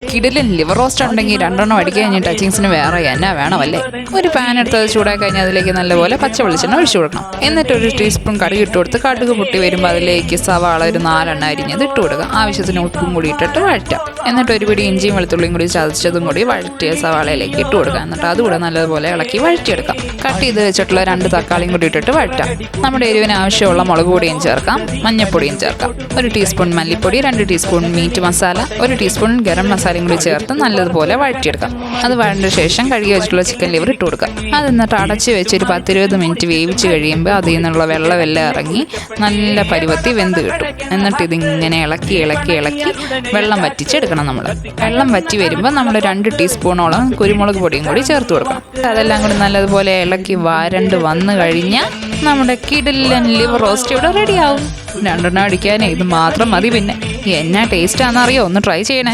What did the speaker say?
കിടിലൻ liver roast ഉണ്ടെങ്കിൽ 2 അടിക്കാൻ കഴിഞ്ഞ് ടച്ചിങ്സിന് വേറെ എന്നാ വേണമല്ലേ. ഒരു പാൻ എടുത്ത് ചൂടാക്കി കഴിഞ്ഞാൽ അതിലേക്ക് നല്ലപോലെ പച്ച വെളിച്ചെണ്ണ ഒഴിച്ചു കൊടുക്കണം. എന്നിട്ട് ഒരു ടീസ്പൂൺ കടുക് ഇട്ട് കൊടുത്ത് കടുക് പൊട്ടി വരുമ്പോൾ അതിലേക്ക് സവാള ഒരു 4 അരിഞ്ഞത് ഇട്ട് കൊടുക്കുക. ആവശ്യത്തിന് ഉപ്പും കൂടി ഇട്ടിട്ട് വഴറ്റാം. എന്നിട്ട് ഒരു പിടി ഇഞ്ചിയും വെളുത്തുള്ളിയും കൂടി ചതച്ചതും കൂടി വഴറ്റിയ സവാളയിലേക്ക് ഇട്ട് കൊടുക്കുക. എന്നിട്ട് അതുകൂടെ നല്ലതുപോലെ ഇളക്കി വഴറ്റിയെടുക്കാം. കട്ട് ചെയ്ത് വെച്ചിട്ടുള്ള 2 തക്കാളിയും കൂടി ഇട്ടിട്ട് വഴറ്റാം. നമ്മുടെ എരിവിന് ആവശ്യമുള്ള മുളക് പൊടിയും ചേർക്കാം, മഞ്ഞൾപ്പൊടിയും ചേർക്കാം. 1 ടീസ്പൂൺ മല്ലിപ്പൊടി, 2 teaspoon meet masala, 1 teaspoon garam മസാലയും കൂടി ചേർത്ത് നല്ലതുപോലെ വഴറ്റിയെടുക്കാം. അത് വഴണ്ട ശേഷം കഴുകി വെച്ചിട്ടുള്ള ചിക്കൻ ലിവർ ഇട്ട് കൊടുക്കാം. അത് എന്നിട്ട് അടച്ച് വെച്ച് ഒരു 10-20 മിനിറ്റ് വേവിച്ച് കഴിയുമ്പോൾ അതിൽ നിന്നുള്ള വെള്ളമെല്ലാം ഇറങ്ങി നല്ല പരുവത്തി വെന്ത് കിട്ടും. എന്നിട്ട് ഇതിങ്ങനെ ഇളക്കി ഇളക്കി ഇളക്കി വെള്ളം വറ്റിച്ചെടുക്കണം. നമ്മൾ വെള്ളം വറ്റി വരുമ്പോൾ നമ്മൾ 2 ടീസ്പൂണോളം കുരുമുളക് പൊടിയും കൂടി ചേർത്ത് കൊടുക്കണം. അതെല്ലാം കൂടി നല്ലതുപോലെ ഇളക്കി വരണ്ട് വന്നു കഴിഞ്ഞാൽ നമ്മുടെ കിടിലൻ ലിവർ റോസ്റ്റ് ഇവിടെ റെഡിയാവും. 2 അടിക്കാനേ ഇത് മാത്രം മതി. പിന്നെ എന്നാ ടേസ്റ്റാണെന്നറിയോ? ഒന്ന് ട്രൈ ചെയ്യണേ.